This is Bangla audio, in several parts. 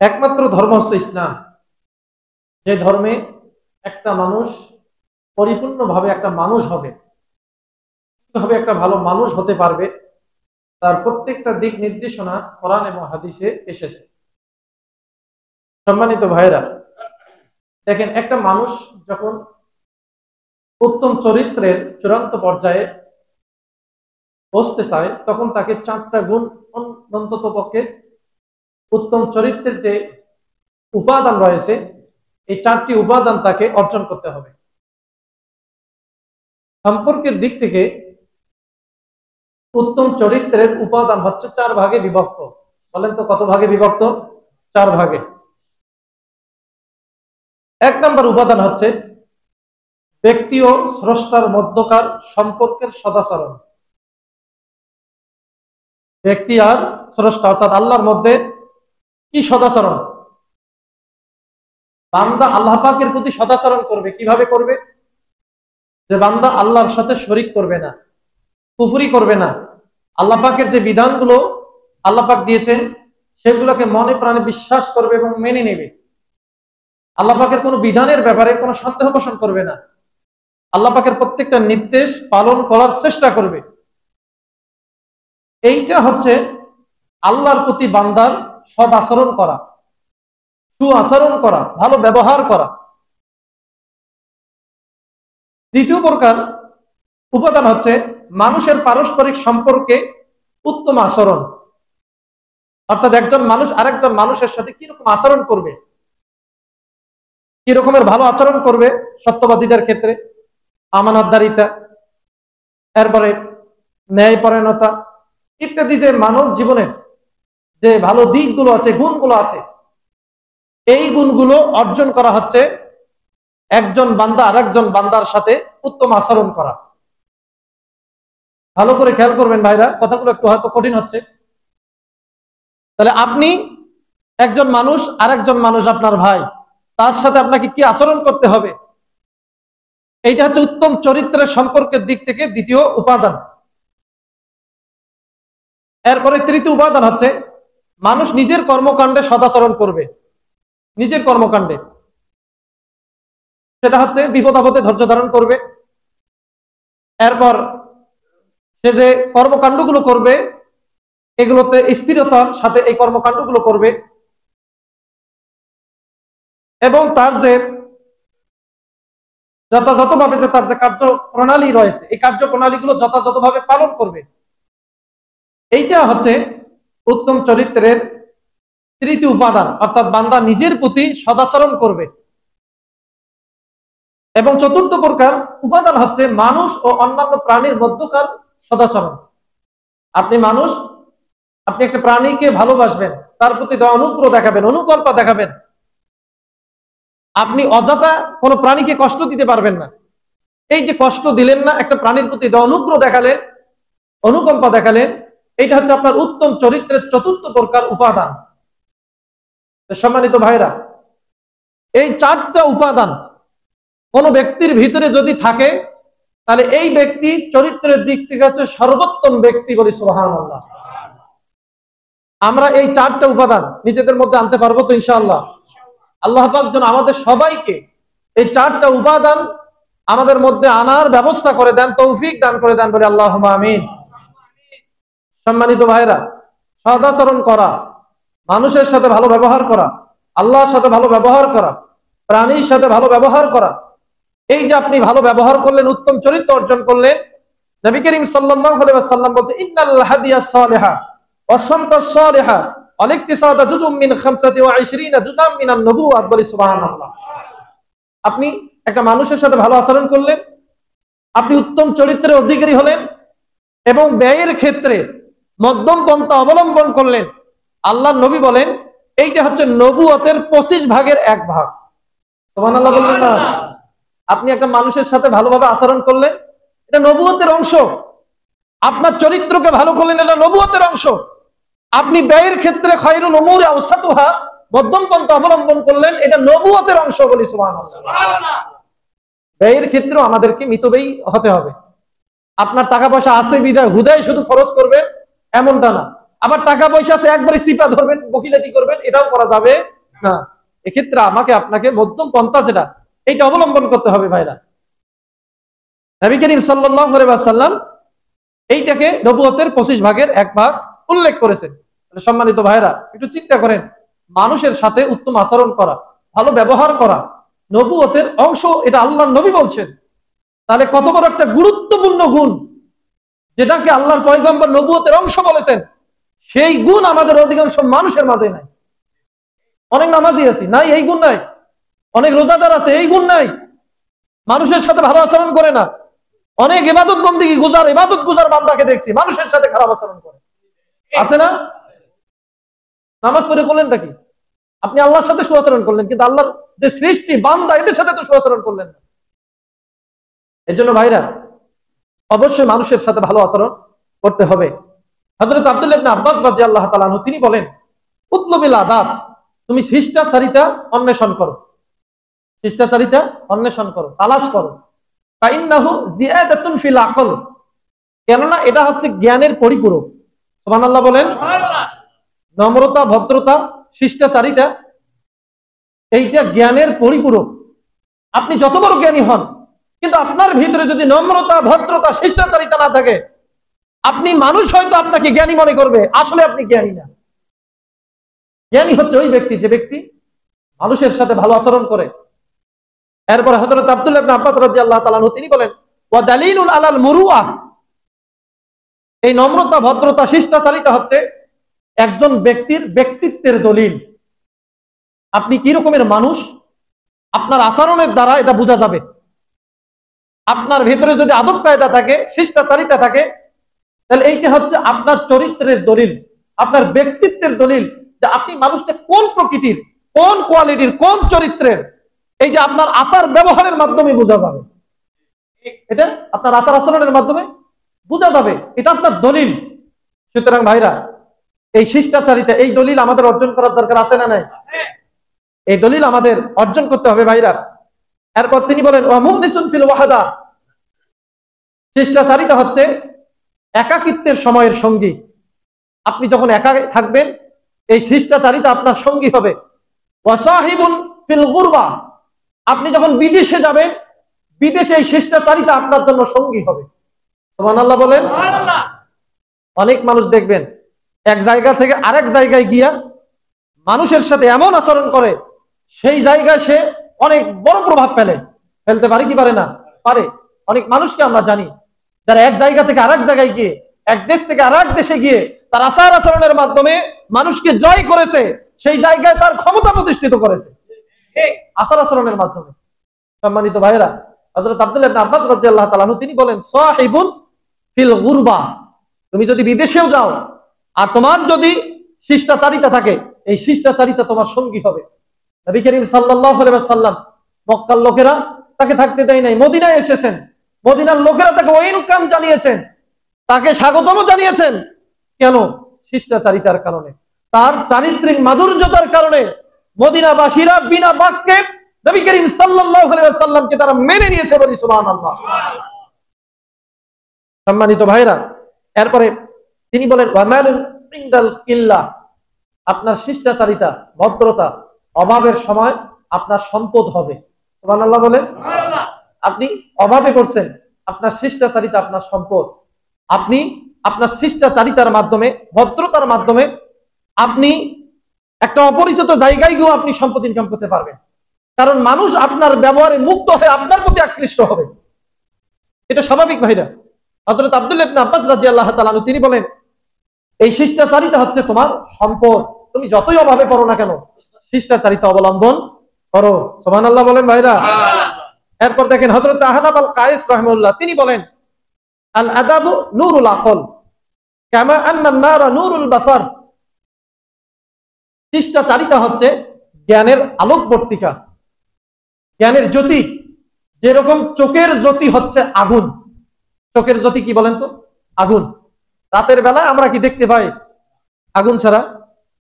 একমাত্র ধর্ম হচ্ছে ইসলাম, যে ধর্মে একটা মানুষ পরিপূর্ণভাবে একটা মানুষ হবে, কিভাবে একটা ভালো মানুষ হতে পারবে তার প্রত্যেকটা দিক নির্দেশনা কোরআন এবং হাদিসে এসেছে। সম্মানিত ভাইরা, দেখেন, একটা মানুষ যখন উত্তম চরিত্রের চূড়ান্ত পর্যায়ে পৌঁছতে চায় তখন তাকে 4টা গুণ অন্তত পক্ষে উত্তম চরিত্রের যে উপাদান রয়েছে এই 4টি উপাদান তাকে অর্জন করতে হবে। সম্পর্কের দিক থেকে উত্তম চরিত্রের উপাদান হচ্ছে 4 ভাগে বিভক্ত। বলেন তো কত ভাগে বিভক্ত? 4 ভাগে। 1 নম্বর উপাদান হচ্ছে ব্যক্তি ও স্রষ্টার মধ্যকার সম্পর্কের সদাচরণ। ব্যক্তি আর স্রষ্টা অর্থাৎ আল্লাহর মধ্যে কি সদাচরণ? বান্দা আল্লাহ পাকের প্রতি সদাচরণ করবে। কিভাবে করবে? যে বান্দা আল্লাহর সাথে শরীক করবে না, কুফরি করবে না, আল্লাহ পাকের যে বিধানগুলো আল্লাহ পাক দিয়েছেন সেগুলোকে মনে প্রাণে বিশ্বাস করবে এবং মেনে নেবে। আল্লাহ পাকের কোনো বিধানের ব্যাপারে কোনো সন্দেহ পোষণ করবে না, আল্লাহ পাকের প্রত্যেকটা নির্দেশ পালন করার চেষ্টা করবে। এইটা হচ্ছে আল্লাহর প্রতি বান্দার সৎ আচরণ করা, সুআচরণ করা, ভালো ব্যবহার করা। দ্বিতীয় প্রকার উপাদান হচ্ছে মানুষের পারস্পরিক সম্পর্কে উত্তম আচরণ, অর্থাৎ একজন মানুষ আরেকজন মানুষের সাথে কিরকম আচরণ করবে, কি রকমের ভালো আচরণ করবে সত্যবাদীদের ক্ষেত্রে, আমানতদারিতা, এরপরে ন্যায়পরায়ণতা ইত্যাদি, যে মানব জীবনের যে ভালো দিকগুলো আছে, গুণগুলো আছে, এই গুণগুলো অর্জন করা হচ্ছে একজন বান্দা আরেকজন বান্দার সাথে উত্তম আচরণ করা। ভালো করে খেয়াল করবেন ভাইরা, কথাগুলো একটু হয়তো কঠিন হচ্ছে। তাহলে আপনি একজন মানুষ আরেকজন মানুষ আপনার ভাই, তার সাথে আপনাকে কি আচরণ করতে হবে, এইটা হচ্ছে উত্তম চরিত্রের সম্পর্কের দিক থেকে দ্বিতীয় উপাদান। এরপরে তৃতীয় উপাদান হচ্ছে মানুষ নিজের কর্মকাণ্ডে সদাচরণ করবে। নিজের কর্মকাণ্ডে সেটা হচ্ছে বিপদ আপদে ধৈর্য ধারণ করবে। এরপর সে যে কর্মকাণ্ডগুলো করবে এগুলোতে স্থিরতার সাথে এই কর্মকাণ্ডগুলো করবে এবং তার যে যথাযথভাবে যে তার যে কার্যপ্রণালী রয়েছে এই কার্যপ্রণালীগুলো যথাযথভাবে পালন করবে। এইটা হচ্ছে উত্তম চরিত্রের তৃতীয় উপাদান, অর্থাৎ বান্দা নিজের প্রতি সদাচরণ করবে। এবং চতুর্থ প্রকার উপাদান হচ্ছে মানুষ ও অন্যান্য প্রাণীর মধ্যকার সদাচরণ। আপনি মানুষ, আপনি একটা প্রাণীকে ভালোবাসবেন, তার প্রতি দয়া অনুগ্রহ দেখাবেন, অনুকম্পা দেখাবেন। আপনি অযথা কোনো প্রাণীকে কষ্ট দিতে পারবেন না। এই যে কষ্ট দিলেন না, একটা প্রাণীর প্রতি দয়া অনুগ্রহ দেখালেন, অনুকম্পা দেখালেন, এইটা হচ্ছে আপনার উত্তম চরিত্রের চতুর্থ প্রকার উপাদান। সম্মানিত ভাইরা, এই 4টা উপাদান কোন ব্যক্তির ভিতরে যদি থাকে তাহলে এই ব্যক্তি চরিত্রের দিক থেকে হচ্ছে সর্বোত্তম ব্যক্তি। বলি সুবহানাল্লাহ। আমরা এই 4টা উপাদান নিজেদের মধ্যে আনতে পারবো তো ইনশাআল্লাহ? আল্লাহ পাক যেন আমাদের সবাইকে এই 4টা উপাদান আমাদের মধ্যে আনার ব্যবস্থা করে দেন, তৌফিক দান করে দেন, বলি আল্লাহুম্মা আমিন। সম্মানিত ভাইরা, সদাচরণ করা, মানুষের সাথে ভালো ব্যবহার করা, আল্লাহর সাথে ভালো ব্যবহার করা, প্রাণীর সাথে ভালো ব্যবহার করা, এই যে আপনি ভালো ব্যবহার করলেন, উত্তম চরিত্র অর্জন করলেন, নবী করিম সাল্লাল্লাহু আলাইহি ওয়াসাল্লাম বলেছে ইন্নাল হাদিয়াস সালিহা ওয়াস সামতাস সালিহা ওয়াল ইকতিসাদা জুজুম মিন 25 জুজাম মিনান নবুওয়াত। বলি সুবহানাল্লাহ। আপনি একটা মানুষের সাথে ভালো আচরণ করলেন, আপনি উত্তম চরিত্রের অধিকারী হলেন এবং ব্যয়ের ক্ষেত্রে মধ্যম পন্থা অবলম্বন করলেন। আল্লাহর নবী বলেন এইটা হচ্ছে নবুয়তের 25 ভাগের 1 ভাগ। সুবহানাল্লাহ বলবেন না? আপনি একটা মানুষের সাথে ভালোভাবে আচরণ করলেন, এটা নবুয়তের অংশ। আপনার চরিত্রকে ভালো করলেন, এটা নবুয়তের অংশ। আপনি ব্যয়ের ক্ষেত্রে খায়রুল উমুরি আওসাতুহা, মধ্যম পন্থা অবলম্বন করলেন, এটা নবুয়তের অংশ। বলি সুবহানাল্লাহ। ব্যয়ের ক্ষেত্রেও আমাদেরকে মিতব্যয়ী হতে হবে। আপনার টাকা পয়সা আছে বিধায় হুদায় শুধু খরচ করবেন এমনটা না, আবার টাকা পয়সা আছে একবারে চিপা ধরবেন, বকিলাতি করবেন, এটাও করা যাবে না, এক্ষেত্রে আমাকে আপনাকে মধ্যম পন্থা যেটা, এইটা অবলম্বন করতে হবে ভাইরা। নবী করিম সাল্লাল্লাহু আলাইহি ওয়াসাল্লাম এইটাকে নবুয়তের 25 ভাগের 1 ভাগ উল্লেখ করেছেন। সম্মানিত ভাইরা, একটু চিন্তা করেন, মানুষের সাথে উত্তম আচরণ করা, ভালো ব্যবহার করা নবুয়তের অংশ, এটা আল্লাহর নবী বলছেন। তাহলে কত বড় একটা গুরুত্বপূর্ণ গুণ, যেটাকে আল্লাহর পয়গম্বর নবুয়তের অংশ বলেছেন, সেই গুণ আমাদের অধিকাংশ মানুষের মাঝে নাই। অনেক নামাজি আছি, নাই এই গুণ নাই। অনেক রোজাদার আছে, এই গুণ নাই। মানুষের সাথে ভালো আচরণ করে না। অনেক ইবাদত বন্দেগী গুজার, ইবাদত গুজার বান্দাকে দেখছি মানুষের সাথে খারাপ আচরণ করে, আছে না? নামাজ পড়ে করলেনটা কি? আপনি আল্লাহর সাথে সুআচরণ করলেন, কিন্তু আল্লাহর যে সৃষ্টি বান্দা, এদের সাথে তো সুআচরণ করলেন না। এর জন্য ভাইরা, অবশ্যই মানুষের সাথে ভালো আচরণ করতে হবে। হযরত আব্দুল্লাহ ইবনে আব্বাস রাদিয়াল্লাহু তাআলা আনহু তিনি বলেন, উতলুবিল আদাব, তুমি শিষ্টাচারিতা অন্বেষণ করো, শিষ্টাচারিতা অন্বেষণ করো, তালাশ করো। ফাইন্নাহু জিয়াদাতুন ফিল আকল, কেননা এটা হচ্ছে জ্ঞানের পরিপূরক। সুবহানাল্লাহ বলেন। নম্রতা, ভদ্রতা, শিষ্টাচারিতা, এইটা জ্ঞানের পরিপূরক। আপনি যত বড় জ্ঞানী হন, কিন্তু আপনার ভিতরে যদি নম্রতা, ভদ্রতা, শিষ্টাচারিতা না থাকে, আপনি মানুষ হয়তো আপনাকে জ্ঞানী মনে করবে, আসলে আপনি জ্ঞানী না। জ্ঞানী হচ্ছে ওই ব্যক্তি, যে ব্যক্তি মানুষের সাথে ভালো আচরণ করে। এরপর হযরত আব্দুল্লাহ ইবনে আব্বাস রাদিয়াল্লাহু তাআলা আনহু তিনি বলেন, ওয়া দালিলুল আলাল মুরুআ, এই নম্রতা, ভদ্রতা, শিষ্টাচারিতা হচ্ছে একজন ব্যক্তির ব্যক্তিত্বের দলিল। আপনি কি রকমের মানুষ, আপনার আচরণের দ্বারা এটা বোঝা যাবে। আপনার ভেতরে যদি আদব কায়দা থাকে, শিষ্টাচারিতা থাকে, তাহলে এইটা হচ্ছে আপনার চরিত্রের দলিল, আপনার ব্যক্তিত্বের দলিল, যে আপনি মানুষটা কোন প্রকৃতির, কোন কোয়ালিটির, কোন চরিত্রের, এইটা আপনার আচার ব্যবহারের মাধ্যমে বোঝা যাবে। এটা আপনার আচার আচরণের মাধ্যমে বোঝা যাবে, এটা আপনার দলিল। সুতরাং ভাইরা, এই শিষ্টাচারিতা, এই দলিল আমাদের অর্জন করার দরকার আছে না নাই? এই দলিল আমাদের অর্জন করতে হবে ভাইরা। এরপর তিনি বলেন, ওয়া মুহনিসুন ফিল ওয়াহদা, শিষ্টাচারিতা হচ্ছে একাকিত্বের সময়ের সঙ্গী। আপনি যখন একা থাকবেন, এই শিষ্টাচারিতা আপনার সঙ্গী হবে। ওয়া সাহিবুন ফিল গুরবা, আপনি যখন বিদেশে যাবেন, বিদেশে এই শিষ্টাচারিতা আপনার জন্য সঙ্গী হবে। সুবহানাল্লাহ বলেন। অনেক মানুষ দেখবেন এক জায়গা থেকে আরেক জায়গায় গিয়া মানুষের সাথে এমন আচরণ করে, সেই জায়গায় সে অনেক বড় প্রভাব ফেলতে পারে কি পারে না? পারে। অনেক মানুষকে আমরা জানি যারা এক জায়গা থেকে আরেক জায়গায় গিয়ে, এক দেশ থেকে আরেক দেশে গিয়ে তার আচার আচরণের মাধ্যমে মানুষকে জয় করেছে, সেই জায়গায় তার ক্ষমতা প্রতিষ্ঠিত করেছে আচার আচরণের মাধ্যমে। সম্মানিত ভাইয়েরা, হযরত আব্দুল্লাহ ইবনে আব্বাস রাদিয়াল্লাহু তাআলা আনহু তিনি বলেন, সাহিবুন ফিল গুরবা, তুমি যদি বিদেশেও যাও আর তোমার যদি শিষ্টাচারিতা থাকে, এই শিষ্টাচারিতা তোমার সঙ্গী হবে। নবী করিম সাল্লাল্লাহু আলাইহি ওয়াসাল্লাম, মক্কার লোকেরা তাকে থাকতে দেয় নাই, মদিনায় এসেছেন, মদিনার লোকেরা তাকে ওয়েলকাম জানিয়েছেন, তাকে স্বাগতম জানিয়েছেন। কেন? শিষ্টাচারিতার কারণে, তার চারিত্রিক মাধুর্যতার কারণে মদিনাবাসীরা বিনা বাক্যে নবী করিম সাল্লাল্লাহু আলাইহি ওয়াসাল্লামকে তারা মেনে নিয়েছে, বলি সুবহানাল্লাহ। সম্মানিত ভাইরা, এরপরে তিনি বলেন, ওয়ামালুন ইনদাল কিল্লা, আপনার শিষ্টাচারিতা, ভদ্রতা, অভাবের সময় আপনার সম্পদ হবে। সুবহানাল্লাহ বলে। আপনি অভাবে করছেন, আপনার শিষ্টাচারিতা আপনার সম্পদ। আপনি আপনার শিষ্টাচারিতার মাধ্যমে, ভদ্রতার মাধ্যমে আপনি একটা অপরিচিত জায়গায় গিয়েও আপনি সম্পদ ইনকাম করতে পারবেন, কারণ মানুষ আপনার ব্যবহারে মুগ্ধ হয়ে আপনার প্রতি আকৃষ্ট হবে। এটা স্বাভাবিক ভাইরা। হযরত আব্দুল্লাহ ইবনে আব্বাস রাদিয়াল্লাহু তাআলা আনহু তিনি বলেন, এই শিষ্টাচারিতা হচ্ছে তোমার সম্পদ। তুমি যতই অভাবে পড়ো না কেন, শিষ্টাচারিতা অবলম্বন করো। সুবহানাল্লাহ বলেন ভাইরা। এরপর দেখেন হযরত আহনাব আল কায়েস রাহিমাহুল্লাহ তিনি বলেন, আল আদাবু নূরুল আকল কামা আন্নান নারা নূরুল বাসার, শিষ্টাচারিতা হচ্ছে জ্ঞানের আলোকবর্তিকা, জ্ঞানের জ্যোতি। যেরকম চোখের জ্যোতি হচ্ছে আগুন, চোখের জ্যোতি কি বলেন তো? আগুন। রাতের বেলায় আমরা কি দেখতে পাই? আগুন ছাড়া।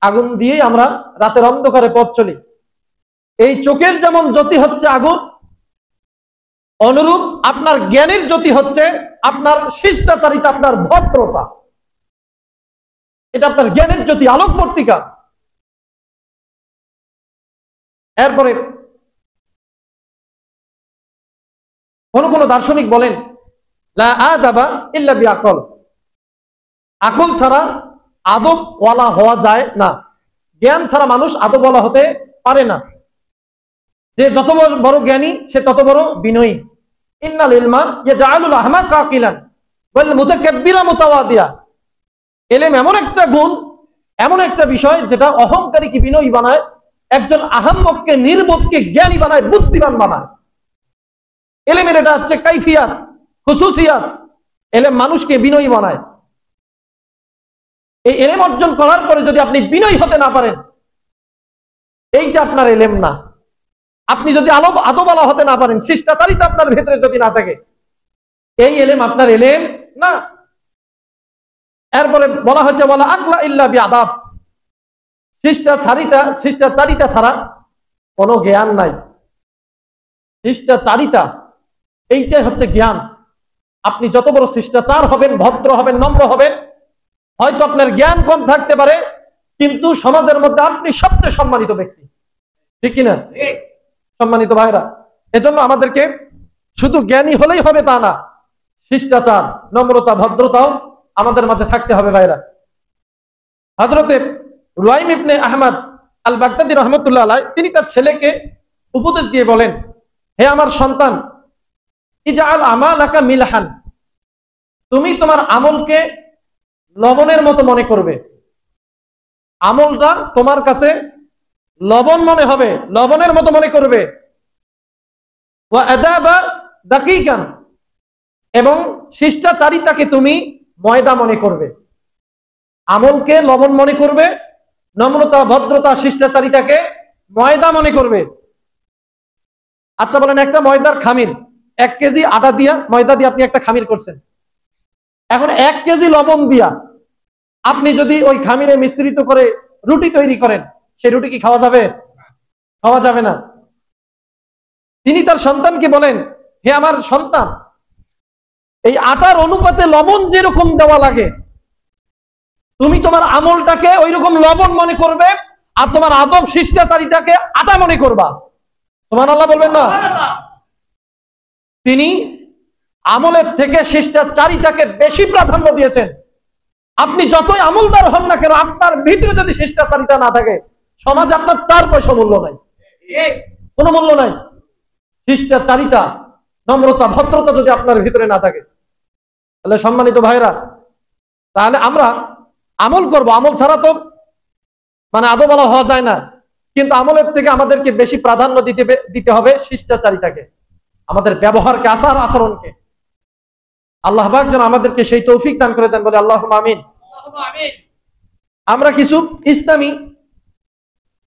আগুন দিয়েই আমরা রাতের অন্ধকারে পথ চলি। এই চোখের যেমন জ্যোতি হচ্ছে আগুন, অনুরূপ আপনার জ্ঞানের জ্যোতি হচ্ছে আপনার শিষ্টাচারিতা, আপনার ভদ্রতা। এটা আপনার জ্ঞানের জ্যোতি, আলোকবর্তিকা। এরপরে কোন দার্শনিক বলেন লা আদাবা ইল্লা বিআকল, আকল ছাড়া আদবওয়ালা হওয়া যায় না, জ্ঞান ছাড়া মানুষ আদবওয়ালা হতে পারে না। যে যত বড় জ্ঞানী সে তত বড় বিনয়ী। ইন্নাল ইলমা ইয়াজআলুল আহমাকা আকিলান ওয়াল মুতাকাব্বিরা মুতাওয়াদিয়া। ইলম এমন একটা গুণ, এমন একটা বিষয় যেটা অহংকারীকে বিনয়ী বানায়, একজন আহাম্মককে নির্বোধকে জ্ঞানী বানায়, বুদ্ধিমান বানায়। ইলমের এটা হচ্ছে কাইফিয়াত, খুসুসিয়াত। ইলম মানুষকে বিনয়ী বানায়। এই ইলম অর্জন করার পরে যদি আপনি বিনয়ী হতে না পারেন, এইটা আপনার ইলম না। আপনি যদি আদবওয়ালা হতে না পারেন, শিষ্টাচারিতা আপনার ভেতরে যদি না থাকে, এই ইলম আপনার ইলম না। এরপরে বলা হচ্ছে ওয়ালা আকলা ইল্লা বিআদাব, শিষ্টাচারিতা ছাড়া কোনো জ্ঞান নাই। শিষ্টাচারিতা এইটাই হচ্ছে জ্ঞান। আপনি যত বড় শিষ্টাচার হবেন, ভদ্র হবেন, নম্র হবেন, হয়তো আপনার জ্ঞান কম থাকতে পারে, কিন্তু সমাজের মধ্যে আপনি সবচেয়ে সম্মানিত ব্যক্তি, ঠিক কিনা? সম্মানিত ভাইরা, এজন্য আমাদেরকে শুধু জ্ঞানী হলেই হবে তা না, শিষ্টাচার, নম্রতা, ভদ্রতাও আমাদের মাঝে থাকতে হবে ভাইরা। হযরতে রুয়াইম ইবনে আহমদ আল বাগদাদী রাহমাতুল্লাহ আলাইহি তিনি তার ছেলেকে উপদেশ দিয়ে বলেন, হে আমার সন্তান, ইজআল আমালাকা মিলহান, তুমি তোমার আমলকে লবণের মতো মনে করবে। আমলটা তোমার কাছে লবণ মনে হবে, লবণের মতো মনে করবে। ওয়া আদাবা দাকিকান, এবং শিষ্টাচারিতাকে তুমি ময়দা মনে করবে। আমলকে লবণ মনে করবে, নম্রতা, ভদ্রতা, শিষ্টাচারিতাকে ময়দা মনে করবে। আচ্ছা বলেন, একটা ময়দার খামির, 1 কেজি আটা দিয়া ময়দা দিয়ে আপনি একটা খামির করছেন। এখন 1 কেজি লবণ দিয়া আপনি যদি ওই খামিরে মিশ্রিত করে রুটি তৈরি করেন, সেই রুটি কি খাওয়া যাবে? খাওয়া যাবে না। তিনি তার সন্তানকে বলেন, হে আমার সন্তান, এই আটার অনুপাতে লবণ যেরকম দেওয়া লাগে, তুমি তোমার আমলটাকে ওই রকম লবণ মনে করবে, আর তোমার আদব শিষ্টাচারিতাকে আটা মনে করবা। সুবহানাল্লাহ বলবেন না? তিনি আমলের থেকে শিষ্টাচারিতাকে বেশি প্রাধান্য দিয়েছেন। আপনি যতই আমলদার হন না কেন, আপনার ভিতরে যদি শিষ্টাচারিতা না থাকে, সমাজে আপনার 4 পয়সা মূল্য নাই, কোনো মূল্য নাই। শিষ্টাচারিতা, নম্রতা, ভদ্রতা যদি আপনার ভিতরে না থাকে, তাহলে সম্মানিত ভাইরা, তাহলে আমরা আমল করব। আমল ছাড়া তো মানে আদবওয়ালা হওয়া যায় না, কিন্তু আমলের থেকে আমাদেরকে বেশি প্রাধান্য দিতে হবে শিষ্টাচারিতাকে, আমাদের ব্যবহারকে, আচার আচরণকে। আল্লাহ পাক যেন আমাদেরকে সেই তৌফিক দান করে দেন, বলে আল্লাহুম্মা আমিন। আমরা কিছু ইসলামী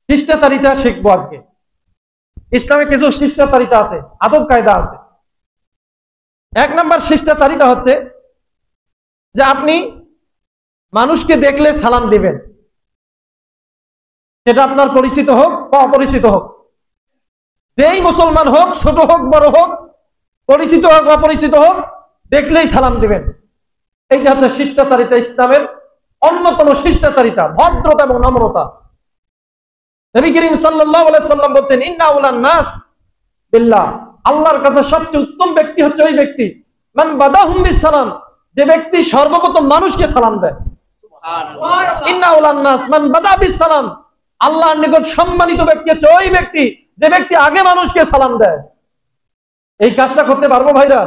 শিষ্টাচারিতা শিখবো আজকে। ইসলামে কিছু শিষ্টাচারিতা আছে, আদব কায়দা আছে। 1 নাম্বার শিষ্টাচারিতা হচ্ছে যে আপনি মানুষকে দেখলে সালাম দিবেন, সেটা আপনার পরিচিত হোক বা অপরিচিত হোক, যেই মুসলমান হোক, ছোট হোক বড় হোক, পরিচিত হোক অপরিচিত হোক, দেখলেই সালাম দিবেন। এইটা হচ্ছে শিষ্টাচারিতা, ইসলামের অন্যতম শিষ্টাচারিতা, ভদ্রতা এবং নম্রতা। নবী করিম সাল্লাল্লাহু আলাইহি সাল্লাম বলেন, ইন্না আউলান নাস বিল্লাহ, আল্লাহর কাছে সবচেয়ে উত্তম ব্যক্তি হচ্ছে ওই ব্যক্তি মান বাদাহুম বিসসালাম, যে ব্যক্তি সর্বপ্রথম মানুষকে সালাম দেয়। সুবহানাল্লাহ। ইন্না আউলান নাস মান বাদা বিসসালাম, আল্লাহর নিকট সম্মানিত ব্যক্তি হচ্ছে ওই ব্যক্তি যে ব্যক্তি আগে মানুষকে সালাম দেয়। এই কাজটা করতে পারবো ভাইরা?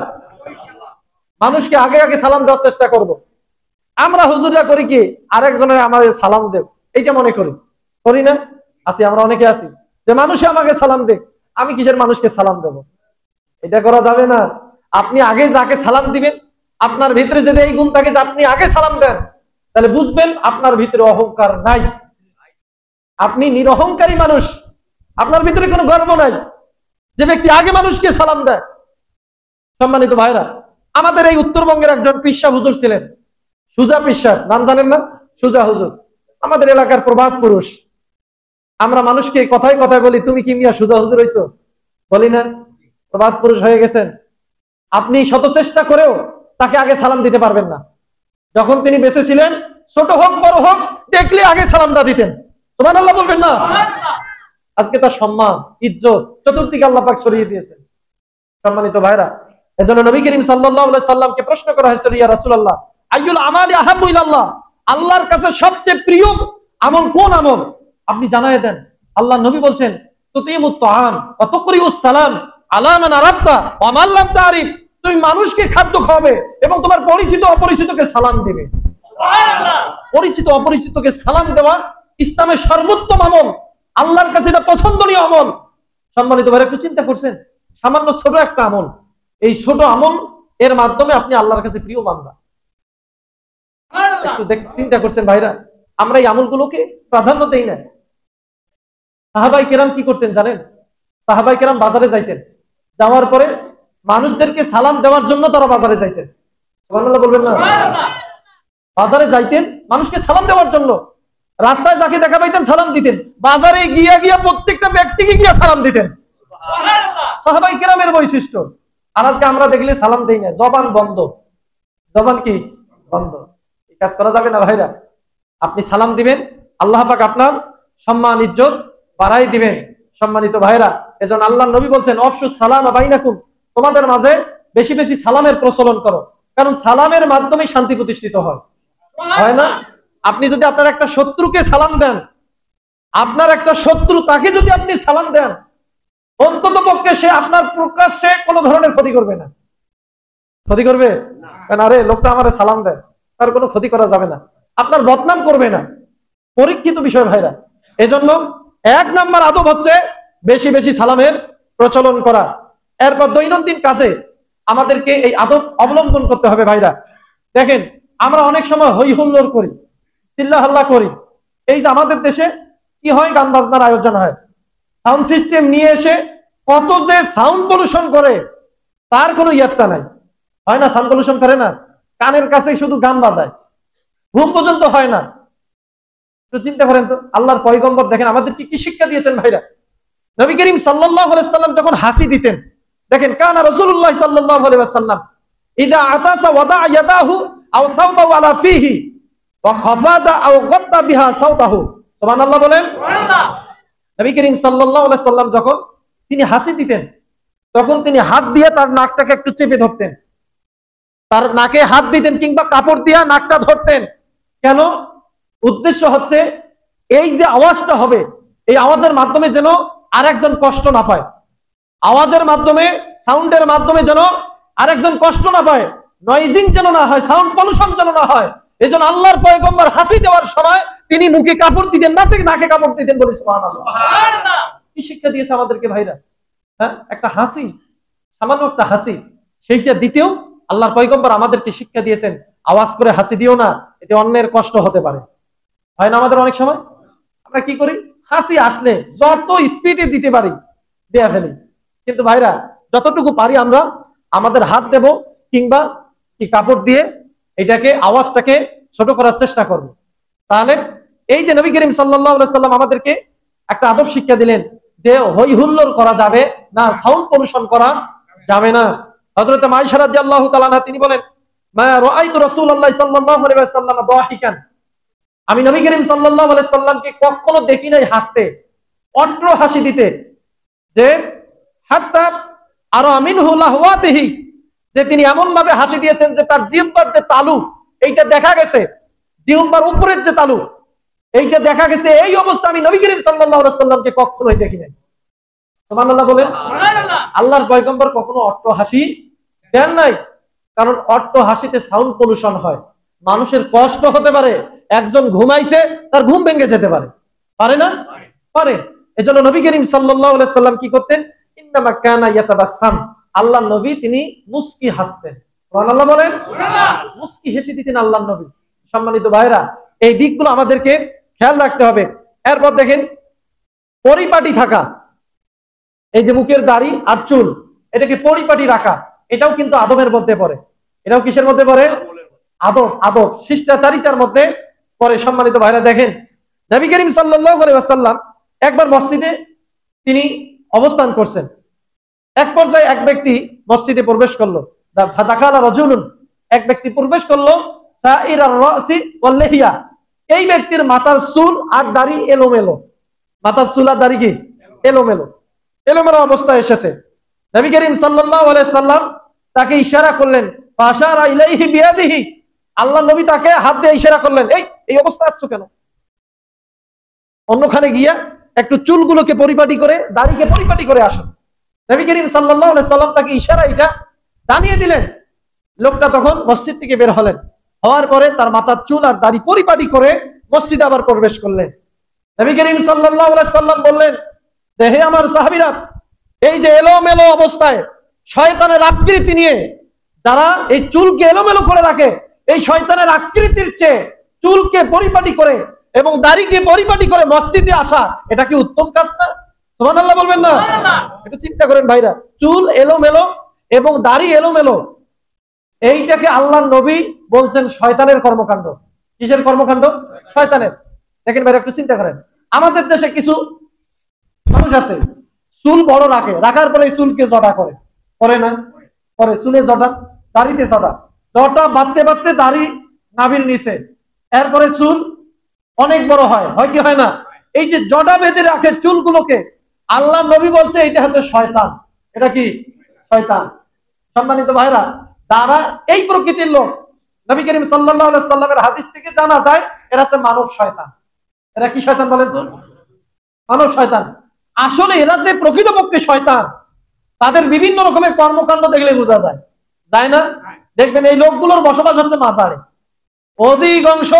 মানুষকে আগে আগে সালাম দেওয়ার চেষ্টা করব। আমরা হুজুররা করি কি, আরেকজনের আমাদের সালাম দেব, এইটা মনে করি, করি না? আছি, আমরা অনেকে আছি যে মানুষে আমাকে সালাম দেখ, আমি কিসের মানুষকে সালাম দেব? এটা করা যাবে না। আপনি আগে যাকে সালাম দিবেন, আপনার ভিতরে যদি এই গুণ থাকে যে আপনি আগে সালাম দেন, তাহলে বুঝবেন আপনার ভিতরে অহংকার নাই, আপনি নিরহংকারী মানুষ, আপনার ভিতরে কোনো গর্ব নাই, যে ব্যক্তি আগে মানুষকে সালাম দেয়। সম্মানিত ভাইরা, আমাদের এই উত্তরবঙ্গের একজন পিসা হুজুর ছিলেন, সুজা পিসা, নাম জানেন না? সুজা হুজুর আমাদের এলাকার প্রবাদ পুরুষ। আমরা মানুষকে কথায় কথায় বলি, তুমি কি মিয়া সুজা হুজুর হইছো? বলি না? প্রবাদ পুরুষ হয়ে গেছেন। আপনি শত চেষ্টা করেও তাকে আগে সালাম দিতে পারবেন না। যখন তিনি বেঁচে ছিলেন, ছোট হোক বড় হোক, দেখলে আগে সালামটা দিতেন। সুবহানাল্লাহ বলবেন না? আজকে তার সম্মান ইজ্জত চতুর্দিকে আল্লাহ পাক ছড়িয়ে দিয়েছেন। সম্মানিত ভাইরা, এজন্য নবী করিম সাল্লাল্লাহু আলাইহি সাল্লামকে প্রশ্ন করা হয়েছিল, ইয়া রাসূলুল্লাহ আইয়ুল আমালি আহাব্বু ইলাল্লাহ, আল্লাহর কাছে সবচেয়ে প্রিয় আমল কোন আমল, আপনি জানায় দেন। আল্লাহ নবী বলছেন, তুতিমুত তাআম ওয়া তুকরিউস সালাম আলা মান আরাফতা ওয়া মান লাম তারিফ, তুমি মানুষকে খাদ্য খাওয়াবে এবং তোমার পরিচিত অপরিচিতকে সালাম দিবে। সুবহানাল্লাহ। পরিচিত অপরিচিতকে সালাম দেওয়া ইসলামের সর্বোত্তম আমল, আল্লাহর কাছে এটা পছন্দনীয় আমল। সম্মানিত ভাইরা, একটু চিন্তা করছেন, সামান্য ছোট একটা আমল, এই ছোট আমল এর মাধ্যমে আপনি আল্লাহর কাছে প্রিয় বান্দা। একটু চিন্তা করছেন ভাইরা, আমরা এই আমলগুলোকে প্রাধান্য দেই না। সাহাবাই কেরাম কি করতেন জানেন? সাহাবাই কেরাম বাজারে যাইতেন, যাওয়ার পরে মানুষদেরকে সালাম দেওয়ার জন্য তারা বাজারে যাইতেন। সুবহানাল্লাহ বলবেন না? বাজারে যাইতেন মানুষকে সালাম দেওয়ার জন্য, রাস্তায় যাকে দেখা পাইতেন সালাম দিতেন, বাজারে গিয়া গিয়া প্রত্যেকটা ব্যক্তিকে গিয়া সালাম দিতেন। সাহাবাই কেরামের বৈশিষ্ট্য। আর আজকে আমরা দেখলে সালাম দেই না, জবান বন্ধ। জবান কি বন্ধ? এই কাজ করা যাবে না ভাইরা। আপনি সালাম দিবেন, আল্লাহ পাক আপনার সম্মান ইজ্জত বাড়াই দিবেন। সম্মানিত ভাইরা, এজন্য আল্লাহর নবী বলছেন, আফশুস সালাম বাইনাকুম, তোমাদের মাঝে বেশি বেশি সালামের প্রচলন করো, কারণ সালামের মাধ্যমে শান্তি প্রতিষ্ঠিত হয়। হয় না? আপনি যদি আপনার একটা শত্রুকে সালাম দেন, আপনার একটা শত্রু, তাকে যদি আপনি সালাম দেন, অন্তত পক্ষে সে আপনার প্রকাশ্যে কোনো ধরনের ক্ষতি করবে না। ক্ষতি করবে? আরে লোকটা আমারে সালাম দেয়, তার কোনো ক্ষতি করা যাবে না, আপনার বদনাম করবে না। পরীক্ষিত বিষয় ভাইরা। এজন্য 1 নাম্বার আদব হচ্ছে বেশি বেশি সালামের প্রচলন করা। এরপর দৈনন্দিন কাজে আমাদেরকে এই আদব অবলম্বন করতে হবে ভাইরা। দেখেন, আমরা অনেক সময় হই হুল্লোড় করি, চিল্লা হাল্লা করি। এই যে আমাদের দেশে কি হয়, গান বাজনার আয়োজন হয়, সাউন্ড সিস্টেম নিয়ে এসে কত যে সাউন্ড পলিউশন করে তার কোনো ইয়ত্তা নাই। হয় না? সাউন্ড পলিউশন করে না, কানের কাছে শুধু গান বাজায়, ঘুম পর্যন্ত হয় না। তো চিন্তা করেন তো, আল্লাহর পয়গম্বর দেখেন আমাদেরকে কি শিক্ষা দিয়েছেন ভাইরা। নবী করিম সাল্লাল্লাহু আলাইহি সাল্লাম যখন হাসি দিতেন, দেখেন, কানা রাসূলুল্লাহ সাল্লাল্লাহু আলাইহি ওয়াসাল্লাম ইদা আতাসা ওয়াদা ইয়াদাহু আও সাওবাহু আলা ফিহি ওয়া খাফাদা আও গাদ্দা বিহা সাওতাহু। সুবহানাল্লাহ বলেন। সুবহানাল্লাহ। নবী করিম সাল্লাল্লাহু আলাইহি সাল্লাম যখন তিনি হাসি দিতেন, তখন তিনি হাত দিয়ে তার নাকটাকে একটু চেপে ধরতেন, তার নাকে হাত দিতেন, কিংবা কাপড় দিয়ে নাকটা ধরতেন। কেন? উদ্দেশ্য হচ্ছে এই যে আওয়াজটা হবে, এই আওয়াজের মাধ্যমে যেন আরেকজন কষ্ট না পায়, আওয়াজের মাধ্যমে, সাউন্ডের মাধ্যমে যেন আরেকজন কষ্ট না পায়, নয়েজিং যেন না হয়, সাউন্ড পলিউশন যেন না হয়। এই জন্য আল্লাহর পয়গম্বর হাসি দেওয়ার সময় তিনি মুখে কাপড় দিতেন না, নাকে কাপড় দিতেন। বলি সুবহানাল্লাহ। কি শিক্ষা দিয়েছে আমাদেরকে ভাইরা। হ্যাঁ, একটা হাসি, সামান্য একটা হাসি, সেইটা দিতেও আল্লাহর পয়গম্বর আমাদেরকে শিক্ষা দিয়েছেন, আওয়াজ করে হাসি দিও না, এতে অন্যের কষ্ট হতে পারে। হয় না? আমাদের অনেক সময় আমরা কি করি, হাসি আসলে যত স্পিডে দিতে পারি দেয়া ফেলি। কিন্তু ভাইরা, যতটুকু পারি আমরা আমাদের হাত দেব কিংবা কি কাপড় দিয়ে এটাকে, আওয়াজটাকে ছোট করার চেষ্টা করব। তাহলে এই যে নবী করিম সাল্লাল্লাহু আলাইহি সাল্লাম আমাদেরকে একটা আদব শিক্ষা দিলেন যে হই হুল্লোড় করা যাবে না, সাউন্ড পলিউশন করা যাবে না। হযরত আয়েশা রাদিয়াল্লাহু তাআলা আনহা তিনি বলেন, মা রাআইতু রাসূলুল্লাহ সাল্লাল্লাহু আলাইহি ওয়াসাল্লাম দাহিকান, আমি নবী করিম সাল্লাল্লাহু আলাইহি সাল্লামকে কখনো দেখি নাই হাসতে, অট্র হাসি দিতে, যে হাত্তা আরা মিনহু লাহওয়াতিহি, যে তিনি এমন ভাবে হাসি দিয়েছেন যে তার জিহ্বার যে তালু এইটা দেখা গেছে, জিহ্বার উপরের যে তালু এইটা দেখা গেছে। এই অবস্থা আমি নবী করিম সাল্লাল্লাহু আলাইহি সাল্লামকে কখনোই দেখি নাই। সুবহানাল্লাহ বলেন। সুবহানাল্লাহ। আল্লাহর পয়গম্বর কখনো অট্র হাসি দেন নাই, কারণ অট্র হাসিতে সাউন্ড পলিউশন হয়, মানুষের কষ্ট হতে পারে, একজন ঘুমাইছে তার ঘুম ভেঙে যেতে পারে, পারে না? পারে। এজন্য নবী করিম সাল্লাল্লাহু আলাইহি সাল্লাম কি করতেন, ইন্নামা কানা ইয়াতাবাসসাম, আল্লাহর নবী তিনি মুস্কি হাসতেন। সুবহানাল্লাহ বলেন। সুবহানাল্লাহ। মুস্কি হেসে দিতেন আল্লাহর নবী। সম্মানিত ভাইরা, এই দিকগুলো আমাদেরকে খেয়াল রাখতে হবে। এরপর দেখেন, পরিপাটি থাকা, এই যে মুখের দাড়ি আর চুল, এটাকে পরিপাটি রাখা, এটাও কিন্তু আদবের মধ্যে পড়ে। এটাও কিসের মধ্যে পড়ে? আদব, আদব শিষ্টাচারিতার মধ্যে পড়ে। সম্মানিত ভাইরা, দেখেন, নবী করিম সাল্লাল্লাহু আলাইহি ওয়াসাল্লাম একবার মসজিদে তিনি অবস্থান করছেন। এক পর্যায়ে এক ব্যক্তি মসজিদে প্রবেশ করলো, ফাদাখালা রাজুলুন, এক ব্যক্তি প্রবেশ করলো, সাইরার রাসি ওয়াল লিহিয়া, এই ব্যক্তির মাথার চুল আর দাড়ি এলোমেলো। মাথার চুল আর দাড়ি কি এলোমেলো এলোমেলো অবস্থায় এসেছে। নবী করিম সাল্লাল্লাহু আলাইহি সাল্লাম তাকে ইশারা করলেন, ফাশারা ইলাইহি বিয়াদিহি, আল্লাহ নবী তাকে হাত দিয়ে ইশারা করলেন, এই অবস্থায় আসছো কেন? অন্যখানে গিয়া একটু চুলগুলোকে পরিপাটি করে, দাড়িকে পরিপাটি করে আসুন। নবী করিম সাল্লাল্লাহু আলাইহি সাল্লাম তাকে ইশারা এটা জানিয়ে দিলেন। লোকটা তখন মসজিদ থেকে বের হলেন, হওয়ার পরে তার মাথার চুল আর দাড়ি পরিপাটি করে মসজিদে আবার প্রবেশ করলেন। নবী করিম সাল্লাল্লাহু আলাইহি সাল্লাম বললেন যে, হে আমার সাহাবীরা, এই যে এলোমেলো অবস্থায় শয়তানের আকৃতি নিয়ে যারা এই চুলকে এলোমেলো করে রাখে, এই শয়তানের আকৃতির চেয়ে চুলকে পরিপাটি করে এবং দাড়িকে পরিপাটি করে মসজিদে আসা, এটা কি উত্তম কাজ না? সুবহানাল্লাহ বলবেন না? একটু চিন্তা করেন ভাইরা, চুল এলোমেলো এবং দাড়ি এলোমেলো, এইটাকে আল্লাহর নবী বলছেন শয়তানের কর্মকাণ্ড। কিসের কর্মকাণ্ড? শয়তানের। দেখেন ভাইরা, একটু চিন্তা করেন, আমাদের দেশে কিছু মানুষ আছে চুল বড় রাখে, রাখার পরে চুলকে জটা করে না? করে, চুলে জটা, দাড়িতে জটা, জটা বাঁধতে বাঁধতে দাড়ি নাভির নিচে, এরপরে চুল অনেক বড় হয় কি হয় না? এই যে জটা বেঁধে রাখে চুলগুলোকে, আল্লাহ নবী বলছে এটা হচ্ছে শয়তান। এটা কি? শয়তান। সম্মানিত ভাইরা, তারা এই প্রকৃতির লোক, নবী করিম সাল্লাল্লাহু আলাইহি সাল্লামের হাদিস থেকে জানা যায় এরা হচ্ছে মানব শয়তান। এরা কি শয়তান বলেন তো? মানব শয়তান। আসলে এরা যে প্রকৃতপক্ষে শয়তান, তাদের বিভিন্ন রকমের কর্মকাণ্ড দেখলে বোঝা যায়, যায় না? দেখবেন এই লোকগুলোর বসবাস হচ্ছে মাজারে, অধিকাংশ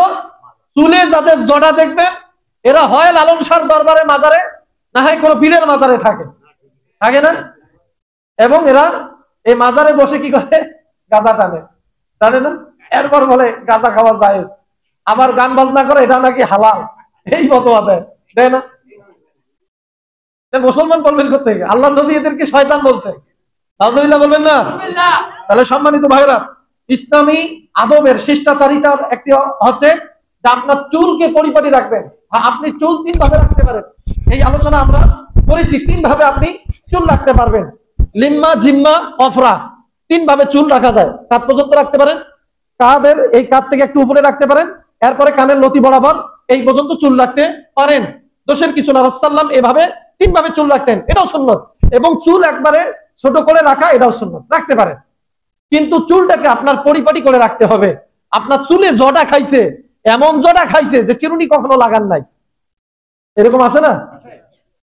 চুলে যাদের জটা দেখবেন এরা হয় লালন শাহর দরবারের মাজারে, না হয় কোনো পীরের মাজারে থাকে না? এবং এরা এই মাজারে বসে কি করে? গাঁজা টানে না? এরপর বলে গাঁজা খাওয়া জায়েজ, আবার গান বাজনা করে এটা নাকি হালাল, এই ফতোয়া দেয় না? মুসলমান বলবেন কোথেকে? আল্লাহ নবী এদেরকে শয়তান বলছে, নাউজুবিল্লাহ বলবেন না? তাহলে সম্মানিত ভাইরা, ইসলামী আদবের শিষ্টাচারিতার একটি হচ্ছে যে আপনার চুলকে পরিপাটি রাখবেন। আপনি চুল 3 ভাবে রাখতে পারেন, এই আলোচনা আমরা করেছি। 3 ভাবে আপনি চুল রাখতে পারবেন, লিম্মা, জিম্মা, অফরা, 3 ভাবে চুল রাখা যায়। কাঁধ পর্যন্ত রাখতে পারেন, কাঁধের এই কাঁধ থেকে একটু উপরে রাখতে পারেন, এরপরে কানের লতি বরাবর এই পর্যন্ত চুল রাখতে পারেন। দোষের কিছু না, রাসূলুল্লাহ এভাবে 3 ভাবে চুল রাখতেন, এটাও সুন্নত। এবং চুল একবারে ছোট করে রাখা, এটাও সুন্নত, রাখতে পারেন। কিন্তু চুলটাকে আপনার পরিপাটি করে রাখতে হবে। আপনার চুলে জটা খাইছে, এমন জটা খাইছে যে চিরুনি কখনো লাগান নাই, এরকম আছে না?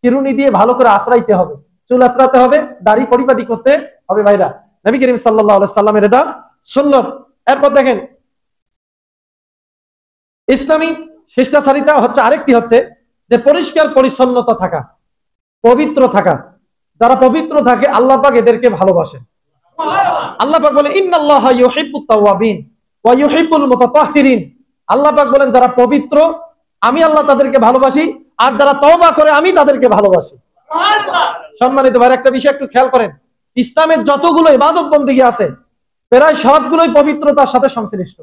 চিরুনি দিয়ে ভালো করে আশ্রাইতে হবে, চুল আশ্রাতে হবে, দাড়ি পরিপাটি করতে হবে। ভাইরা, নবী করিম সাল্লাল্লাহু আলাইহি সাল্লামের এটা সুন্নত। এরপর দেখেন, ইসলামী শিষ্টাচারিতা হচ্ছে আরেকটি হচ্ছে যে পরিষ্কার পরিচ্ছন্নতা থাকা, পবিত্র থাকা। যারা পবিত্র থাকে আল্লাহ পাক এদেরকে ভালোবাসেন। আল্লাহ পাক বলে, ইন্নাল্লাহা ইউহিব্বুত তাওয়াবিন ওয়া ইউহিব্বুল মুতাতাহহিরিন। আল্লাহ পাক বলেন, যারা পবিত্র আমি আল্লাহ তাদেরকে ভালোবাসি, আর যারা তওবা করে আমি তাদেরকে ভালোবাসি। সম্মানিত ভাই, একটা বিষয় একটু খেয়াল করেন, ইসলামের যতগুলো ইবাদত বন্দেগী আছে প্রায় সবগুলোই পবিত্রতার সাথে সংশ্লিষ্ট।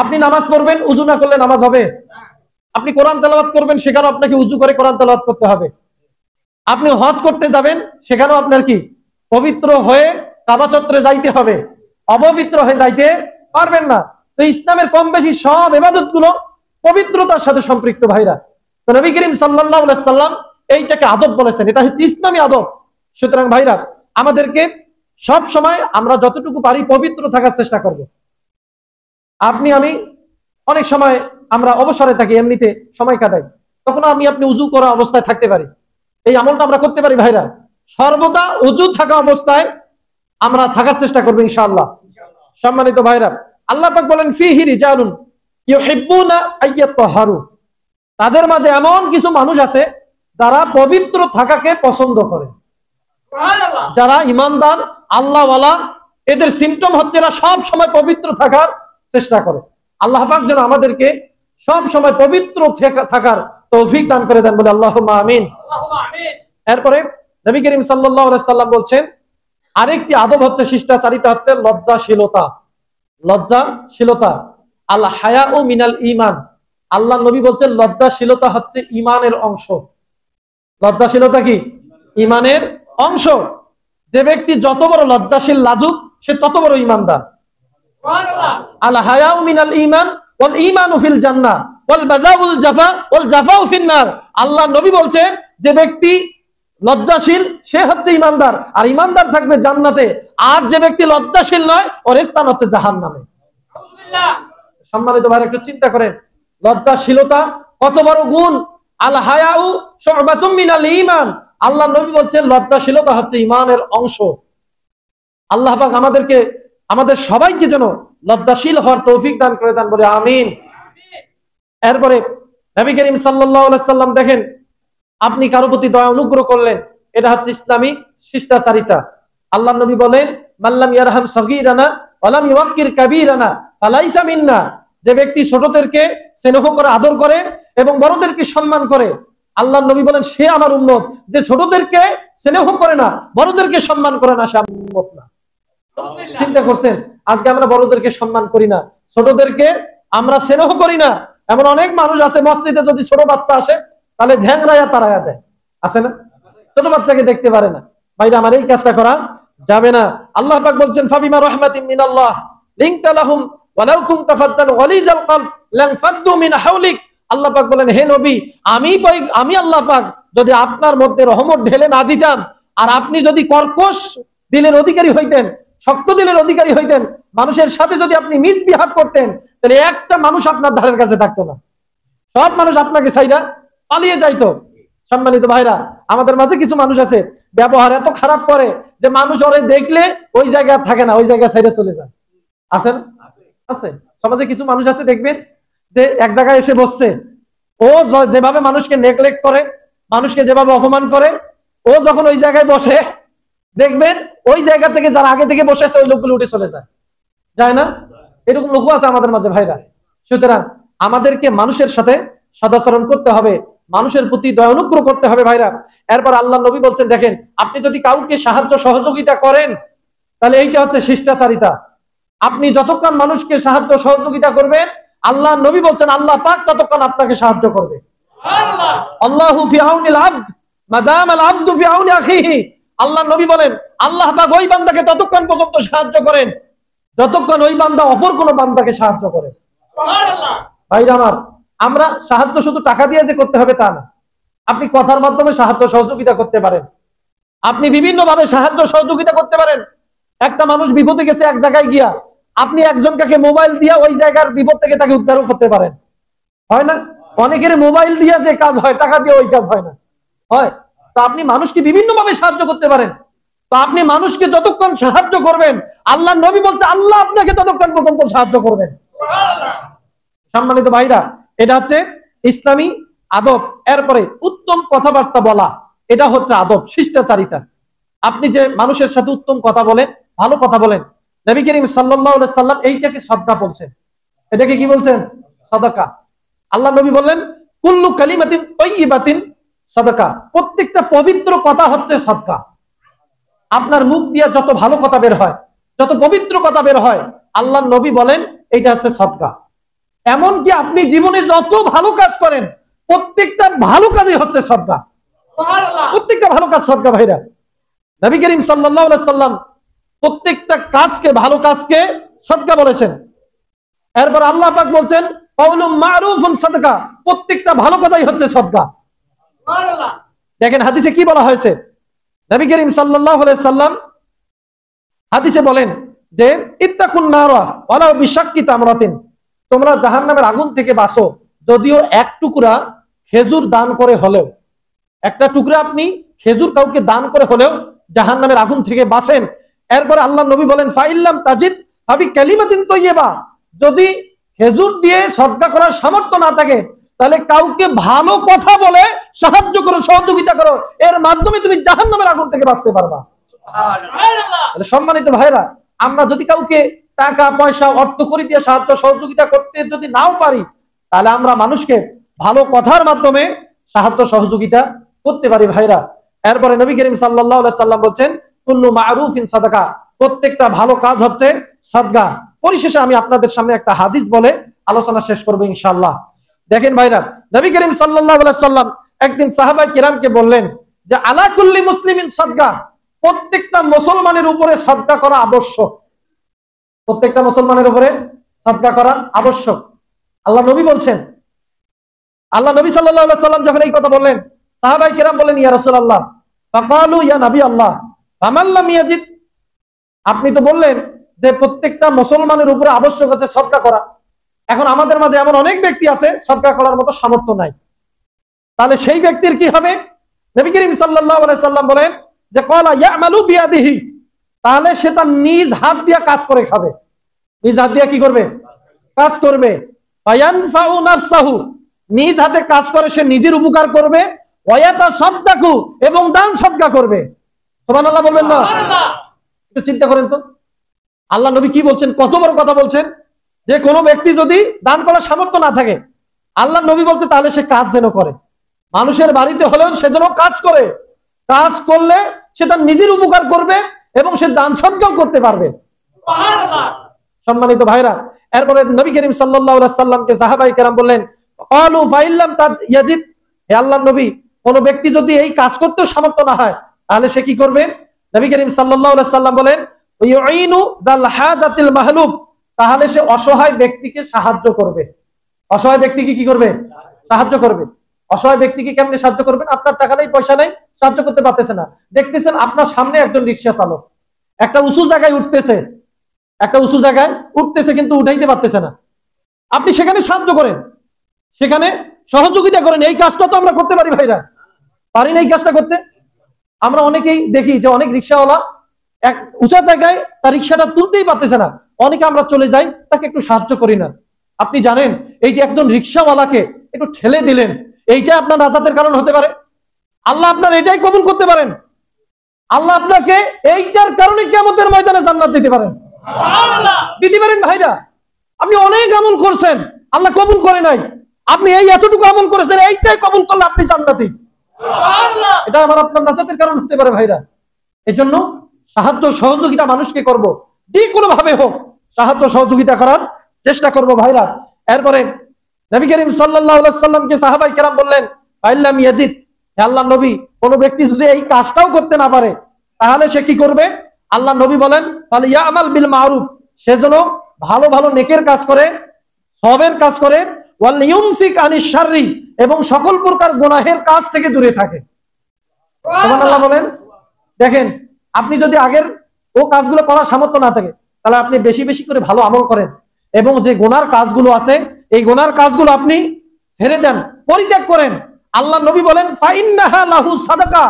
আপনি নামাজ পড়বেন, উযু না করলে নামাজ হবে? আপনি কোরআন তেলাওয়াত করবেন, সেখানেও আপনাকে উযু করে কোরআন তেলাওয়াত করতে হবে। আপনি হজ করতে যাবেন, সেখানেও আপনার কি পবিত্র হয়ে কাবা চত্বরে যাইতে হবে, অপবিত্র হয়ে যাইতে পারবেন না। তো ইসলামের কম বেশি সব ইবাদতগুলো পবিত্রতার সাথে সম্পৃক্ত। ভাইরা, তো নবী করিম সাল্লাল্লাহু আলাইহি সাল্লাম এইটাকে আদব বলেছেন, এটা হচ্ছে ইসলামী আদব। সুতরাং ভাইরা, আমাদেরকে সব সময় আমরা যতটুকু পারি পবিত্র থাকার চেষ্টা করব। আপনি আমি অনেক সময় আমরা অবসরে থাকি, এমনিতে সময় কাটাই, তখন আপনি উযু করা অবস্থায় থাকতে পারি, এই আমলটা আমরা করতে পারি। ভাইরা, সর্বদা উযু থাকা অবস্থায় আমরা থাকার চেষ্টা করব ইনশাআল্লাহ। সম্মানিত ভাইরা, আল্লাহ পাক বলেন, ফিহি রিজালুন ইউহিব্বুনা আইয়াতাহহারু। তাদের মাঝে এমন কিছু মানুষ আছে যারা পবিত্র থাকাকে পছন্দ করে। যারা ঈমানদার, আল্লাহওয়ালা, এদের সিম্পটম হচ্ছে এরা সব সময় পবিত্র থাকার চেষ্টা করে। আল্লাহ পাক যেন আমাদেরকে সব সময় পবিত্র থাকার তৌফিক দান করে দেন, বলে আল্লাহুম্মা আমিন। এরপরে নবী করিম সাল্লাল্লাহু আলাইহি সাল্লাম বলছেন, আরেকটি আদব হচ্ছে শিষ্টাচারিতা হচ্ছে লজ্জাশীলতা। লজ্জাশীলতা, আল হায়াউ মিনাল ঈমান। আল্লাহ নবী বলছেন লজ্জাশীলতা হচ্ছে ঈমানের অংশ। লজ্জাশীলতা কি? ঈমানের অংশ। যে ব্যক্তি যত বড় লজ্জাশীল, লাজুক, সে তত বড় ঈমানদার। আল হায়াউ মিনাল ঈমান ওয়াল ঈমানু ফিল জান্নাহ ওয়াল বাযাউল জাফা ওয়াল জাফাউ ফিন নার। আল্লাহ নবী বলছেন, যে ব্যক্তি লজ্জাশীল সে হচ্ছে ইমানদার, আর ইমানদার থাকবে জান্নাতে। আর যে ব্যক্তি লজ্জাশীল নয় ওর স্থান হচ্ছে জাহান্নামে। সম্মানিত ভাইরা একটু চিন্তা করেন, লজ্জাশীলতা কত বড় গুণ। আল হায়াউ শুবাতুম মিনাল ঈমান, আল্লাহ নবী বলছেন লজ্জাশীলতা হচ্ছে ঈমানের অংশ। আল্লাহ পাক আমাদেরকে, আমাদের সবাইকে যেন লজ্জাশীল হওয়ার তৌফিক দান করে দেন, বলে আমিন। এরপরে নবী করিম সাল্লাল্লাহু আলাইহি সাল্লাম দেখেন, আপনি কারো প্রতি দয়া অনুগ্রহ করলেন, এটা হচ্ছে ইসলামিক শিষ্টাচারিতা। আল্লাহ নবী বলেন, মাল্লাম ইয়ারহাম সগীরানা ওয়ালাম ইউক্কির কাবীরানা ফালাইসা মিন্না, যে ব্যক্তি ছোটদেরকে স্নেহ করে, আদর করে এবং বড়দেরকে সম্মান করে, আল্লাহ নবী বলেন সে আমার উম্মত। যে ছোটদেরকে স্নেহ করে না, বড়দেরকে সম্মান করে না, সে আমার উম্মত না। চিন্তা করছেন, আজকে আমরা বড়দেরকে সম্মান করি না, ছোটদেরকে আমরা স্নেহ করি না। এমন অনেক মানুষ আছে, মসজিদে যদি ছোট বাচ্চা আসে তাহলে ঝ্যাংরাইয়া তারাইয়া দেয়, আছে না? ছোট বাচ্চাকে দেখতে পারে না। ভাইরা আমার এই কাজটা করা যাবে না। আল্লাহ পাক বলছেন, ফাবিমা রাহমাতিন মিনাল্লাহ লিনতা লাহুম ওয়ালাউ কুনতা ফাজ্জান গালিজাল কলব লানফাদ্দু মিন হাওলিক। আল্লাহ পাক বলেন, হে নবী, আমি আল্লাহ পাক যদি আপনার মধ্যে রহমত ঢেলে না দিতাম, আর আপনি যদি কর্কশ দিলের অধিকারী হইতেন, শক্ত দিলের অধিকারী হইতেন, মানুষের সাথে যদি আপনি মিসবিহেভ করতেন, তাহলে একটা মানুষ আপনার ধারের কাছে থাকতো না, সব মানুষ আপনাকে ছাইরা পালিয়ে যাইতো। সম্মানিত ভাইরা, আমাদের মাঝে কিছু মানুষ আছে ব্যবহার এত খারাপ করে যে মানুষ ওরে দেখলে ওই জায়গায় থাকে না, ওই জায়গায় ছাইরা চলে যায়। আছে না? আছে সমাজে কিছু মানুষ আছে, দেখবেন যে এক জায়গায় এসে বসছে, ও যেভাবে মানুষকে নেগলেক্ট করে, মানুষকে যেভাবে অপমান করে, ও যখন ওই জায়গায় বসে দেখবেন ওই জায়গা থেকে যারা আগে থেকে বসে আছে ওই লোকগুলো উঠে চলে যায়, যায় না? এরকম লোকও আছে আমাদের মাঝে ভাইরা। সুতরাং আমাদেরকে মানুষের সাথে সদাচরণ করতে হবে, মানুষের প্রতি দয়া অনুগ্রহ করতে হবে ভাইরা। এরপর আল্লাহ নবী বলছেন, দেখেন আপনি যদি কাউকে সাহায্য সহযোগিতা করেন, তাহলে এইটা হচ্ছে শিষ্টাচারিতা। আপনি যতক্ষণ মানুষকে সাহায্য সহযোগিতা করবেন, আল্লাহ নবী বলছেন আল্লাহ পাক ততক্ষণ আপনাকে সাহায্য করবে। আল্লাহু ফি আউনিল আবদ মাদামাল আবদু ফি আউনি আখিহি। আল্লাহ নবী বলেন, আল্লাহ পাক ওই বান্দাকে ততক্ষণ পর্যন্ত সাহায্য করেন যতক্ষণ ওই বান্দা অপর কোন বান্দাকে সাহায্য করে। সুবহানাল্লাহ। ভাইরা আমার, আমরা সাহায্য শুধু টাকা দিয়ে যে করতে হবে তা না, আপনি কথার মাধ্যমে সাহায্য সহযোগিতা করতে পারেন, আপনি বিভিন্ন ভাবে সাহায্য সহযোগিতা করতে পারেন। একটা মানুষ বিপদে গেছে এক জায়গায় গিয়া, আপনি একজনকে মোবাইল দিয়া ওই জায়গার বিপদ থেকে তাকে উদ্ধার করতে পারেন, হয় না? অনেকের মোবাইল দিয়া যে কাজ হয়, টাকা দিয়ে ওই কাজ হয় না, হয়? তো আপনি মানুষকে বিভিন্ন ভাবে সাহায্য করতে পারেন। তো আপনি মানুষকে যতক্ষণ সাহায্য করবেন, আল্লাহ নবী বলছে আল্লাহ আপনাকে ততক্ষণ পর্যন্ত সাহায্য করবেন। সম্মানিত ভাইরা, এটা হচ্ছে ইসলামী আদব। এরপরে উত্তম কথাবার্তা বলা, এটা হচ্ছে আদব, শিষ্টাচারিতা। আপনি যে মানুষের সাথে উত্তম কথা বলেন, ভালো কথা বলেন, নবী করিম সাল্লাল্লাহু আলাইহি সাল্লাম এইটাকে সদকা বলছেন। এটাকে কি বলছেন? সাদাকা। আল্লাহ নবী বললেন, কুল্লু কালিমাতিন তাইয়্যিবাতিন সাদাকা, প্রত্যেকটা পবিত্র কথা হচ্ছে সদকা। আপনার মুখ দিয়ে যত ভালো কথা বের হয়, যত পবিত্র কথা বের হয়, আল্লাহ নবী বলেন এইটা হচ্ছে সদকা। এমনকি আপনি জীবনে যত ভালো কাজ করেন, প্রত্যেকটা ভালো কাজই হচ্ছে সদকা। প্রত্যেকটা ভালো কাজ সদকা ভাইরা। নবী করিম সাল্লাল্লাহু আলাইহি সাল্লাম প্রত্যেকটা কাজকে, ভালো কাজকে সদকা বলেছেন। এরপর আল্লাহ পাক বলছেন, কাউলুম মারুফুন সাদকা, প্রত্যেকটা ভালো কথাই হচ্ছে সদকা। সুবহানাল্লাহ। দেখেন হাদিসে কি বলা হয়েছে, নবী করিম সাল্লাল্লাহু আলাইহি সাল্লাম হাদিসে বলেন যে, ইত্তাকুন নারা ওয়ালাউ বিশাক্কি তামরাতিন, তোমরা জাহান্নামের আগুন থেকে বাঁচো যদিও এক টুকরা খেজুর দান করে হলেও। একটা টুকরা আপনি খেজুর কাউকে দান করে হলেও জাহান্নামের আগুন থেকে বাঁচেন। এরপর আল্লাহ নবী বলেন, ফাইল্লাম তাজিদ ফাবি কালিমাতিন তাইয়্যিবা, যদি খেজুর দিয়ে সদকা করার সামর্থ্য না থাকে, তাহলে কাউকে ভালো কথা বলে সাহায্য করো, সহযোগিতা করো, এর মাধ্যমে তুমি জাহান্নামের আগুন থেকে বাঁচতে পারবা। সুবহানাল্লাহ। সম্মানিত ভাইরা, আমরা যদি কাউকে টাকা পয়সা অর্থ করি দিয়ে সাহায্য সহযোগিতা করতে যদি নাও পারি, তাহলে আমরা মানুষকে ভালো কথার মাধ্যমে সাহায্য সহযোগিতা করতে পারি ভাইরা। এরপরে নবী করিম সাল্লাল্লাহু আলাইহি সাল্লাম বলেন, কুল্লু মারুফিন সাদাকা, প্রত্যেকটা ভালো কাজ হচ্ছে সাদকা। পরিশেষে আমি আপনাদের সামনে একটা হাদিস বলে আলোচনা শেষ করব ইনশাআল্লাহ। দেখেন ভাইরা, নবী করিম সাল্লাল্লাহু আলাইহি সাল্লাম একদিন সাহাবায়ে কিরামকে বললেন যে, আলা কুল্লি মুসলিমিন সাদকা, প্রত্যেকটা মুসলমানের উপরে সাদকা করা আবশ্যক। প্রত্যেকটা মুসলমানের উপরে সাদকা করা আবশ্যক, আল্লাহ নবী বলছেন। আল্লাহ নবী সাল্লাল্লাহু আলাইহি সাল্লাম যখন এই কথা বললেন, সাহাবায়ে কিরাম বললেন, ইয়া রাসূলুল্লাহ, ফাকালু ইয়া নবী আল্লাহ ফামান লাম ইয়াজিদ, আপনি তো বললেন যে প্রত্যেকটা মুসলমানের উপরে আবশ্যক হচ্ছে সদকা করা। এখন আমাদের মাঝে এমন অনেক ব্যক্তি আছে সদকা করার মতো সামর্থ্য নাই, তাহলে সেই ব্যক্তির কি হবে? নবী করিম সাল্লাল্লাহু আলাইহি সাল্লাম বলেন যে ক্বালা ইয়ামালু বিয়াদিহি, তাহলে সে তার নিজ হাত দিয়ে কাজ করে খাবে। নিজ হাত দিয়ে কি করবে? কাজ করবে। ফায়ানফাউ নাফসাহু, নিজ হাতে কাজ করে সে নিজের উপকার করবে। ওয়ায়াতাসাদদাকু, এবং দান সদকা করবে। সুবহানাল্লাহ বলবেন না? একটু চিন্তা করেন তো, আল্লাহ নবী কি বলছেন, কত বড় কথা বলছেন, যে কোনো ব্যক্তি যদি দান করার সামর্থ্য না থাকে, আল্লাহ নবী বলছে তাহলে সে কাজ যেন করে, মানুষের বাড়িতে হলেও সে যেন কাজ করে। কাজ করলে সে তার নিজের উপকার করবে এবং সে দান সদকাও করতে পারবে। সম্মানিত ভাইরা, এরপরে নবী করিম সাল্লাল্লাহু আলাইহি সাল্লামকে সাহাবায়ে কেরাম বললেন, ক্বালু ফাইল্লাম ইয়াজিদ, হে আল্লাহর নবী, কোন ব্যক্তি যদি এই কাজ করতেও সামর্থ্য না হয় তাহলে সে কি করবে? নবী করিম সাল্লাল্লাহু আলাইহি সাল্লাম বলেন, ইউইনু দাল হাজাতিল মাহলুব, তাহলে সে অসহায় ব্যক্তিকে সাহায্য করবে। অসহায় ব্যক্তিকে কি করবে? সাহায্য করবে। অসহায় ব্যক্তিকে কেমনে সাহায্য করবেন? আপনার টাকা নেই, পয়সা নেই, সাহায্য করতে পারতেছে না, দেখতেছেন আপনার সামনে একজন রিকশা চালক একটা উঁচু জায়গায় উঠতেছে, কিন্তু উঠাইতে পারতেছে না, আপনি সেখানে সাহায্য করেন, সেখানে সহযোগিতা করেন। এই কাজটা তো আমরা করতে পারি ভাইরা, পারি না এই কাজটা করতে? আমরা অনেকেই দেখি যে অনেক রিকশাওয়ালা এক উঁচা জায়গায় তার রিকশাটা তুলতেই পারতেছে না, অনেকে আমরা চলে যাই, তাকে একটু সাহায্য করি না। আপনি জানেন এই যে একজন রিকশাওয়ালাকে একটু ঠেলে দিলেন, এইটা আপনার নাজাতের কারণ হতে পারে। আল্লাহ আপনার এটাই কবুল করতে পারেন, আল্লাহ আপনাকে এইটার কারণে কিয়ামতের ময়দানে জান্নাত দিতে পারেন, দিতে পারেন ভাইরা। আপনি অনেক আমল করছেন, আল্লাহ কবুল করে নাই, আপনি এই এতটুকু আমল করেছেন, এইটাই কবুল করলে আপনি জান্নাতি। এটা আমার আপনার নাজাতের কারণ হতে পারে ভাইরা। এজন্য সাহায্য সহযোগিতা মানুষকে করব, যে কোনো ভাবে হোক সাহায্য সহযোগিতা করার চেষ্টা করব ভাইরা। এরপরে নবী করিম সাল্লাল্লাহু আলাইহি সাল্লামকে সাহাবায়ে কেরাম বললেন, ফাইল্লাম ইয়াজিদ, হে আল্লাহর নবী, কোন ব্যক্তি যদি এই কাজটাও করতে না পারে তাহলে সে কি করবে? আল্লাহ নবী বলেন, ফালিয়ামাল বিল মারুফ, সে যেন ভালো ভালো নেকের কাজ করে, সওয়াবের কাজ করে, ওয়াল ইউমসিক আনিশ শাররি, এবং সকল প্রকার গুনাহের কাজ থেকে দূরে থাকে। সুবহানাল্লাহ বলেন। দেখেন, আপনি যদি আগের ও কাজগুলো করার সামর্থ্য না থাকে তাহলে আপনি বেশি বেশি করে ভালো আমল করেন, এবং যে গুনার কাজগুলো আছে এই গুনার কাজগুলো আপনি ছেড়ে দেন, পরিত্যাগ করেন। আল্লাহ নবী বলেন, ফাইন্নাহা লাহু সাদাকা,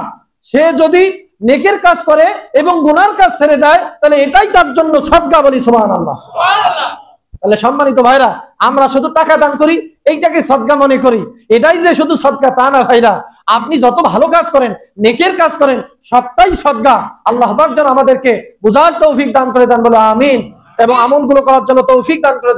সে যদি নেকের কাজ করে এবং গুনার কাজ ছেড়ে দেয় তাহলে এটাই তার জন্য সদকা। বলি সুবহানাল্লাহ। তাহলে সম্মানিত ভাইরা, আমরা শুধু টাকা দান করি, এইটাকে সদকা মনে করি, এটাই যে শুধু সদকা তা না ভাইরা। আপনি যত ভালো কাজ করেন, নেকের কাজ করেন, সবটাই সদকা। আল্লাহ পাক যেন আমাদেরকে বুঝার তৌফিক দান করে দেন, বলে আমিন, এবং আমলগুলো করার জন্য তৌফিক দান করে দেন।